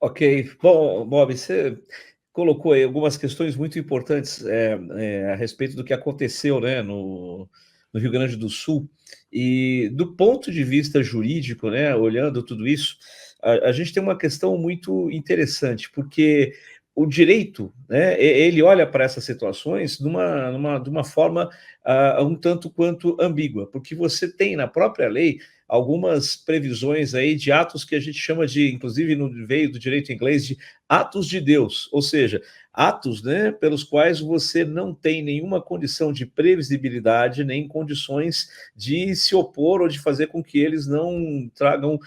Ok. Bom, Bob, você colocou aí algumas questões muito importantes a respeito do que aconteceu, né, no Rio Grande do Sul. E do ponto de vista jurídico, né, olhando tudo isso, a gente tem uma questão muito interessante, porque o direito, né, ele olha para essas situações de uma forma um tanto quanto ambígua, porque você tem na própria lei algumas previsões aí de atos que a gente chama de, inclusive no veio do direito inglês, de atos de Deus, ou seja, atos, né, pelos quais você não tem nenhuma condição de previsibilidade, nem condições de se opor ou de fazer com que eles não tragam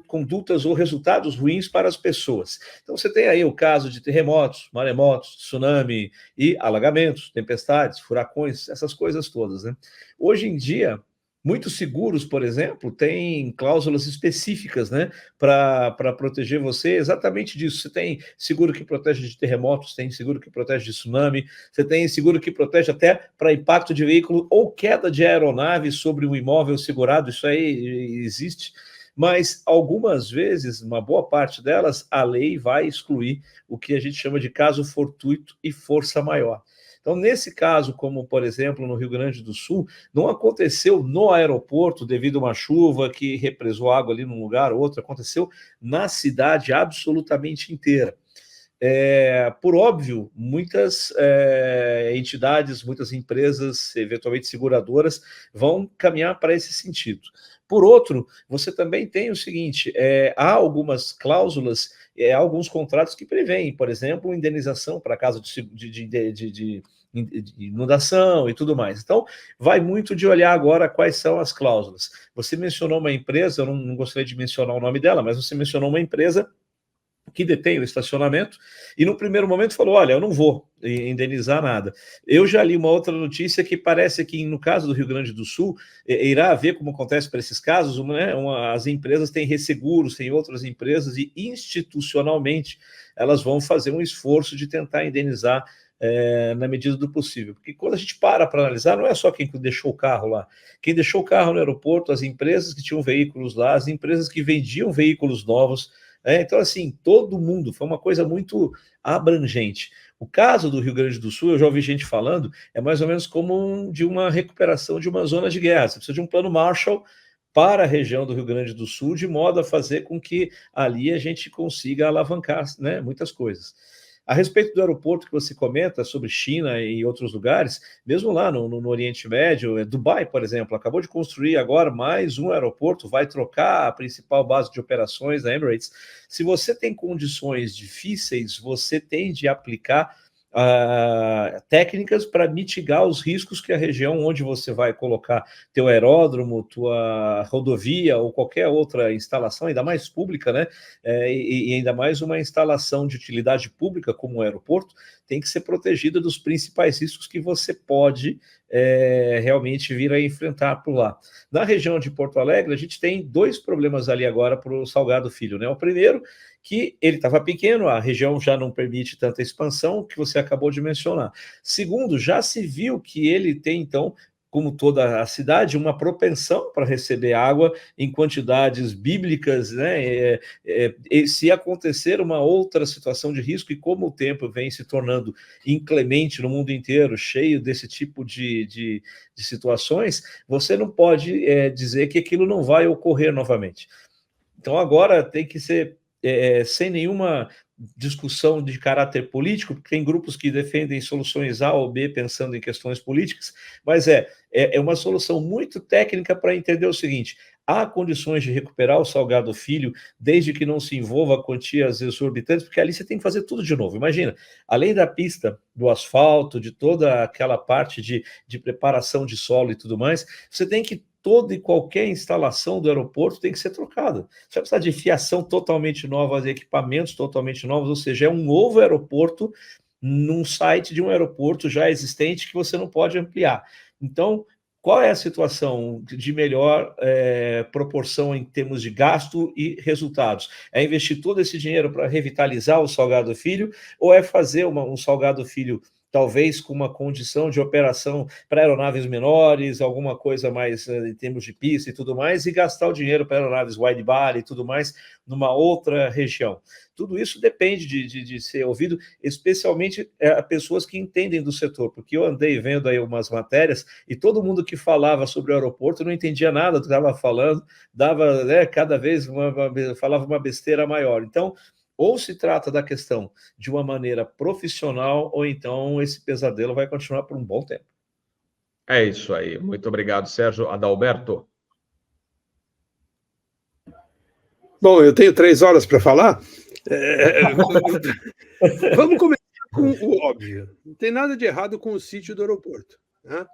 condutas ou resultados ruins para as pessoas. Então você tem aí o caso de terremotos, maremotos, tsunami e alagamentos, tempestades, furacões, essas coisas todas, né? Hoje em dia, muitos seguros, por exemplo, têm cláusulas específicas, né, para proteger você exatamente disso. Você tem seguro que protege de terremotos, tem seguro que protege de tsunami, você tem seguro que protege até para impacto de veículo ou queda de aeronave sobre um imóvel segurado, isso aí existe. Mas algumas vezes, uma boa parte delas, a lei vai excluir o que a gente chama de caso fortuito e força maior. Então, nesse caso, como por exemplo no Rio Grande do Sul, não aconteceu no aeroporto devido a uma chuva que represou água ali num lugar ou outro, aconteceu na cidade absolutamente inteira. Por óbvio, muitas entidades, muitas empresas, eventualmente seguradoras, vão caminhar para esse sentido. Por outro, você também tem o seguinte: há algumas cláusulas, alguns contratos que prevêem, por exemplo, indenização para caso de inundação e tudo mais. Então, vai muito de olhar agora quais são as cláusulas. Você mencionou uma empresa, eu não gostaria de mencionar o nome dela, mas você mencionou uma empresa que detém o estacionamento, e no primeiro momento falou: olha, eu não vou indenizar nada. Eu já li uma outra notícia que parece que, no caso do Rio Grande do Sul, irá haver, como acontece para esses casos, as empresas têm resseguros, tem outras empresas, e institucionalmente elas vão fazer um esforço de tentar indenizar na medida do possível. Porque quando a gente para analisar, não é só quem deixou o carro lá. Quem deixou o carro no aeroporto, as empresas que tinham veículos lá, as empresas que vendiam veículos novos, então, assim, todo mundo, foi uma coisa muito abrangente. O caso do Rio Grande do Sul, eu já ouvi gente falando, é mais ou menos como de uma recuperação de uma zona de guerra. Você precisa de um plano Marshall para a região do Rio Grande do Sul, de modo a fazer com que ali a gente consiga alavancar, né, muitas coisas. A respeito do aeroporto que você comenta sobre China e outros lugares, mesmo lá no Oriente Médio, Dubai, por exemplo, acabou de construir agora mais um aeroporto, vai trocar a principal base de operações da Emirates. Se você tem condições difíceis, você tem de aplicar técnicas para mitigar os riscos que a região onde você vai colocar teu aeródromo, tua rodovia ou qualquer outra instalação, ainda mais pública, né? E ainda mais uma instalação de utilidade pública como o aeroporto, tem que ser protegida dos principais riscos que você pode realmente vir a enfrentar por lá. Na região de Porto Alegre, a gente tem dois problemas ali agora para o Salgado Filho, né? O primeiro, que ele estava pequeno, a região já não permite tanta expansão, que você acabou de mencionar. Segundo, já se viu que ele tem, então, como toda a cidade, uma propensão para receber água em quantidades bíblicas, né? Se acontecer uma outra situação de risco, e como o tempo vem se tornando inclemente no mundo inteiro, cheio desse tipo de situações, você não pode dizer que aquilo não vai ocorrer novamente. Então agora tem que ser sem nenhuma discussão de caráter político, porque tem grupos que defendem soluções A ou B pensando em questões políticas, mas é uma solução muito técnica para entender o seguinte: há condições de recuperar o Salgado Filho, desde que não se envolva quantias exorbitantes, porque ali você tem que fazer tudo de novo. Imagina, além da pista, do asfalto, de toda aquela parte de preparação de solo e tudo mais, você tem que toda e qualquer instalação do aeroporto tem que ser trocada. Você vai precisar de fiação totalmente nova, de equipamentos totalmente novos, ou seja, é um novo aeroporto num site de um aeroporto já existente que você não pode ampliar. Então, qual é a situação de melhor proporção em termos de gasto e resultados? É investir todo esse dinheiro para revitalizar o Salgado Filho ou é fazer um Salgado Filho talvez com uma condição de operação para aeronaves menores, alguma coisa mais em termos de pista e tudo mais, e gastar o dinheiro para aeronaves wide-body e tudo mais numa outra região. Tudo isso depende de ser ouvido, especialmente pessoas que entendem do setor, porque eu andei vendo aí umas matérias e todo mundo que falava sobre o aeroporto não entendia nada do que estava falando, dava, né, cada vez falava uma besteira maior. Então, ou se trata da questão de uma maneira profissional, ou então esse pesadelo vai continuar por um bom tempo. É isso aí. Muito obrigado, Sérgio. Adalberto. Bom, eu tenho 3 horas para falar. Vamos começar com o óbvio. Não tem nada de errado com o sítio do aeroporto, né?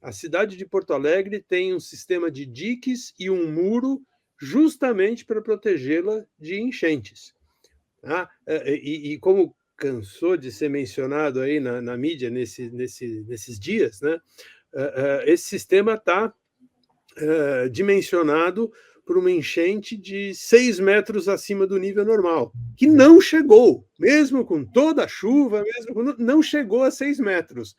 A cidade de Porto Alegre tem um sistema de diques e um muro justamente para protegê-la de enchentes. Tá? E como cansou de ser mencionado aí na mídia nesses dias, né? Esse sistema está dimensionado por uma enchente de 6 metros acima do nível normal, que não chegou, mesmo com toda a chuva, não chegou a 6 metros.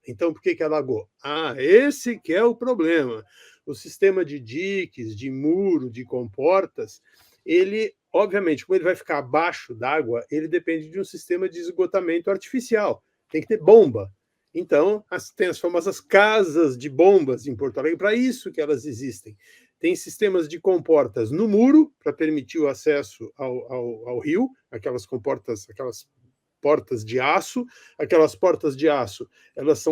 Então por que alagou? Esse que é o problema. O sistema de diques, de muro, de comportas, ele, obviamente, como ele vai ficar abaixo d'água, ele depende de um sistema de esgotamento artificial. Tem que ter bomba. Então, tem as famosas casas de bombas em Porto Alegre, para isso que elas existem. Tem sistemas de comportas no muro, para permitir o acesso ao rio, aquelas comportas, aquelas portas de aço. Aquelas portas de aço, elas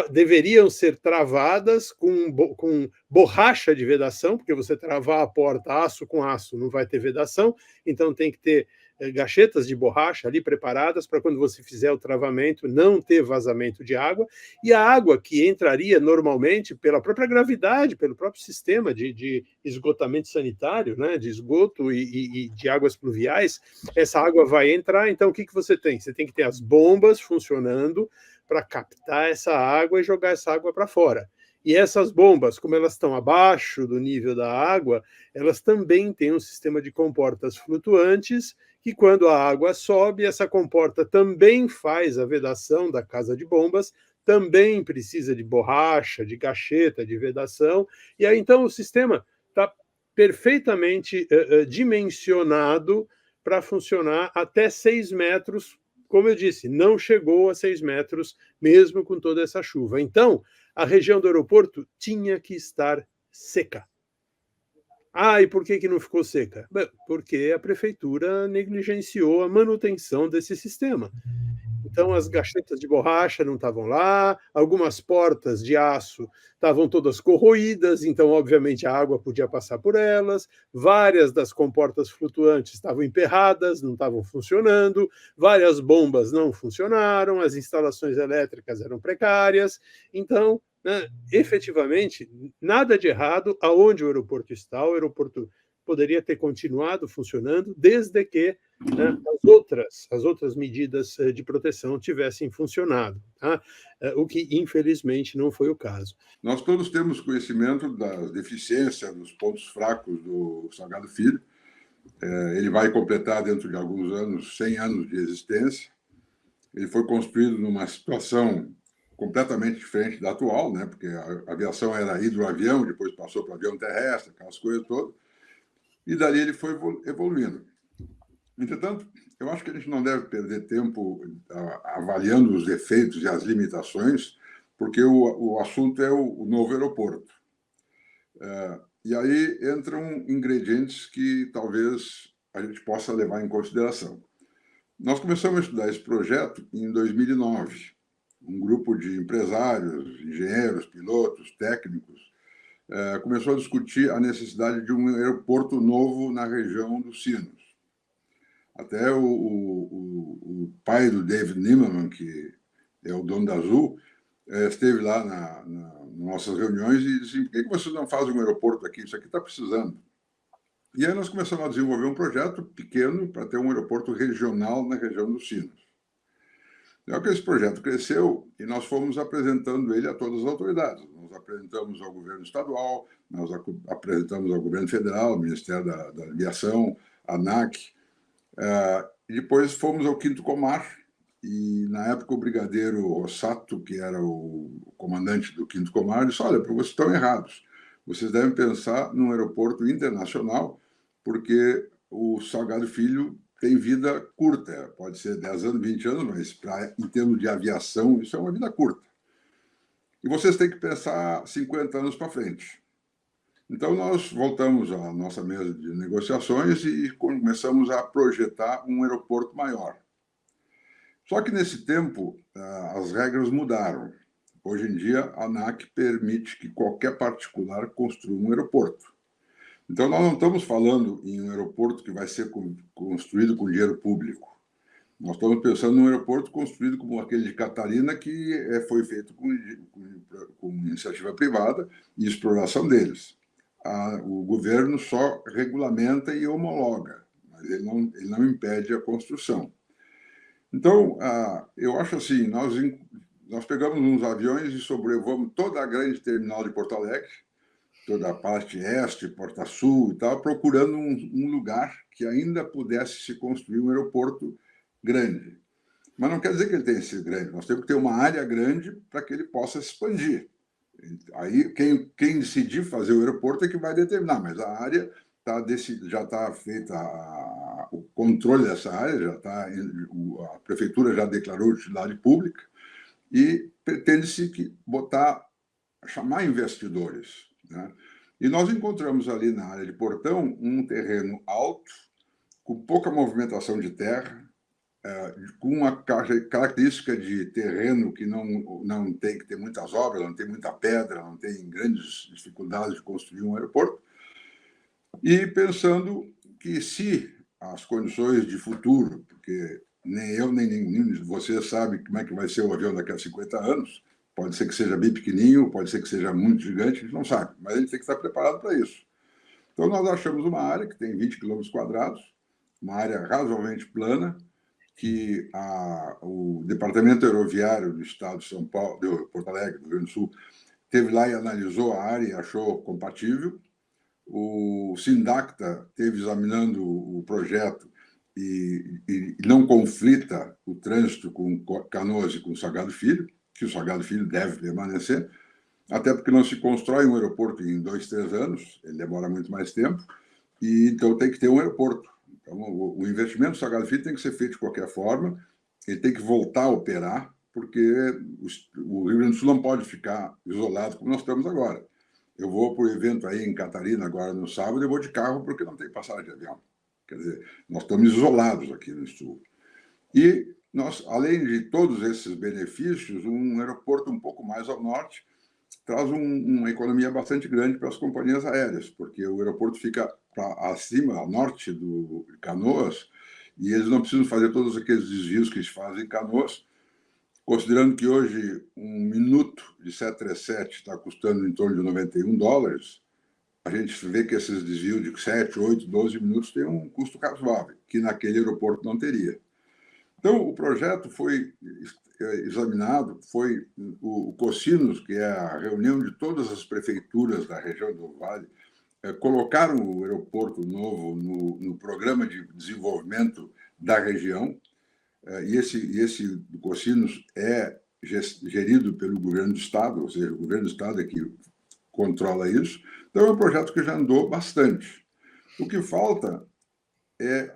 deveriam ser travadas com borracha de vedação, porque você travar a porta aço com aço não vai ter vedação, então tem que ter gachetas de borracha ali preparadas para quando você fizer o travamento não ter vazamento de água, e a água que entraria normalmente pela própria gravidade, pelo próprio sistema de esgotamento sanitário, né, de esgoto e de águas pluviais, essa água vai entrar. Então o que você tem? Você tem que ter as bombas funcionando para captar essa água e jogar essa água para fora. E essas bombas, como elas estão abaixo do nível da água, elas também têm um sistema de comportas flutuantes, que quando a água sobe, essa comporta também faz a vedação da casa de bombas, também precisa de borracha, de gacheta, de vedação, e aí então o sistema está perfeitamente dimensionado para funcionar até 6 metros, como eu disse, não chegou a 6 metros, mesmo com toda essa chuva. Então, a região do aeroporto tinha que estar seca. E por que não ficou seca? Porque a prefeitura negligenciou a manutenção desse sistema. Então, as gachetas de borracha não estavam lá, algumas portas de aço estavam todas corroídas, então, obviamente, a água podia passar por elas, várias das comportas flutuantes estavam emperradas, não estavam funcionando, várias bombas não funcionaram, as instalações elétricas eram precárias. Então, efetivamente, nada de errado aonde o aeroporto está. O aeroporto poderia ter continuado funcionando desde que as outras medidas de proteção tivessem funcionado, tá? O que, infelizmente, não foi o caso. Nós todos temos conhecimento das deficiências, dos pontos fracos do Salgado Filho. Ele vai completar, dentro de alguns anos, 100 anos de existência. Ele foi construído numa situação completamente diferente da atual, né? Porque a aviação era hidroavião, depois passou para avião terrestre, aquelas coisas todas, e dali ele foi evoluindo. Entretanto, eu acho que a gente não deve perder tempo avaliando os defeitos e as limitações, porque o assunto é o novo aeroporto. E aí entram ingredientes que talvez a gente possa levar em consideração. Nós começamos a estudar esse projeto em 2009. Um grupo de empresários, engenheiros, pilotos, técnicos, começou a discutir a necessidade de um aeroporto novo na região dos Sinos. Até o pai do David Nimmerman, que é o dono da Azul, esteve lá nas nossas reuniões e disse: por que vocês não fazem um aeroporto aqui? Isso aqui está precisando. E aí nós começamos a desenvolver um projeto pequeno para ter um aeroporto regional na região dos Sinos. Então, esse projeto cresceu e nós fomos apresentando ele a todas as autoridades. Nós apresentamos ao governo estadual, nós apresentamos ao governo federal, ao Ministério da Aviação, a ANAC, e depois fomos ao Quinto Comar e na época o brigadeiro Rossato, que era o comandante do 5º Comando, disse: olha, vocês estão errados. Vocês devem pensar num aeroporto internacional, porque o Salgado Filho tem vida curta. Pode ser 10 anos, 20 anos, mas em termos de aviação, isso é uma vida curta. E vocês têm que pensar 50 anos para frente. Então, nós voltamos à nossa mesa de negociações e começamos a projetar um aeroporto maior. Só que, nesse tempo, as regras mudaram. Hoje em dia, a ANAC permite que qualquer particular construa um aeroporto. Então, nós não estamos falando em um aeroporto que vai ser construído com dinheiro público. Nós estamos pensando num aeroporto construído como aquele de Catarina, que foi feito com iniciativa privada e exploração deles. O governo só regulamenta e homologa, mas ele não impede a construção. Então, eu acho assim, nós pegamos uns aviões e sobrevoamos toda a grande terminal de Porto Alegre, toda a parte este, Porta Sul e tal, procurando um lugar que ainda pudesse se construir um aeroporto grande. Mas não quer dizer que ele tenha que ser grande, nós temos que ter uma área grande para que ele possa se expandir. Aí, quem decidir fazer o aeroporto é que vai determinar, mas a área já está feita, o controle dessa área, a prefeitura já declarou utilidade pública e pretende-se chamar investidores, né? E nós encontramos ali na área de Portão um terreno alto, com pouca movimentação de terra, com uma característica de terreno que não tem que ter muitas obras, não tem muita pedra, não tem grandes dificuldades de construir um aeroporto, e pensando que se as condições de futuro, porque nem eu nem nenhum de vocês sabe como é que vai ser o avião daqui a 50 anos, pode ser que seja bem pequenininho, pode ser que seja muito gigante, a gente não sabe, mas a gente tem que estar preparado para isso. Então, nós achamos uma área que tem 20 km², uma área razoavelmente plana, que o Departamento Aeroviário do Estado de São Paulo, de Porto Alegre, do Rio Grande do Sul, esteve lá e analisou a área e achou compatível. O Sindacta esteve examinando o projeto e não conflita o trânsito com Canoas e com Salgado Filho, que o Salgado Filho deve permanecer, até porque não se constrói um aeroporto em 2, 3 anos, ele demora muito mais tempo, e então tem que ter um aeroporto. Então, o investimento do Salgado Filho tem que ser feito de qualquer forma, ele tem que voltar a operar, porque o Rio Grande do Sul não pode ficar isolado como nós estamos agora. Eu vou para o evento aí em Catarina agora no sábado, eu vou de carro porque não tem passagem de avião. Quer dizer, nós estamos isolados aqui no Sul. E nós, além de todos esses benefícios, um aeroporto um pouco mais ao norte traz uma economia bastante grande para as companhias aéreas, porque o aeroporto fica acima, ao norte de Canoas, e eles não precisam fazer todos aqueles desvios que se fazem em Canoas, considerando que hoje um minuto de 737 está custando em torno de $91, a gente vê que esses desvios de 7, 8, 12 minutos têm um custo razoável, que naquele aeroporto não teria. Então, o projeto foi examinado, foi o COSINUS, que é a reunião de todas as prefeituras da região do Vale, colocaram o aeroporto novo no programa de desenvolvimento da região, e esse COSINUS é gerido pelo governo do Estado, ou seja, o governo do Estado é que controla isso. Então, é um projeto que já andou bastante. O que falta é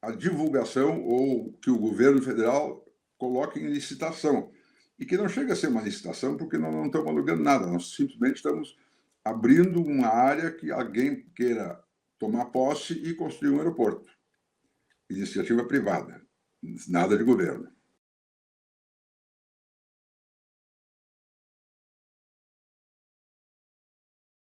a divulgação ou que o governo federal coloque em licitação. E que não chega a ser uma licitação porque nós não estamos alugando nada, nós simplesmente estamos abrindo uma área que alguém queira tomar posse e construir um aeroporto. Iniciativa privada, nada de governo.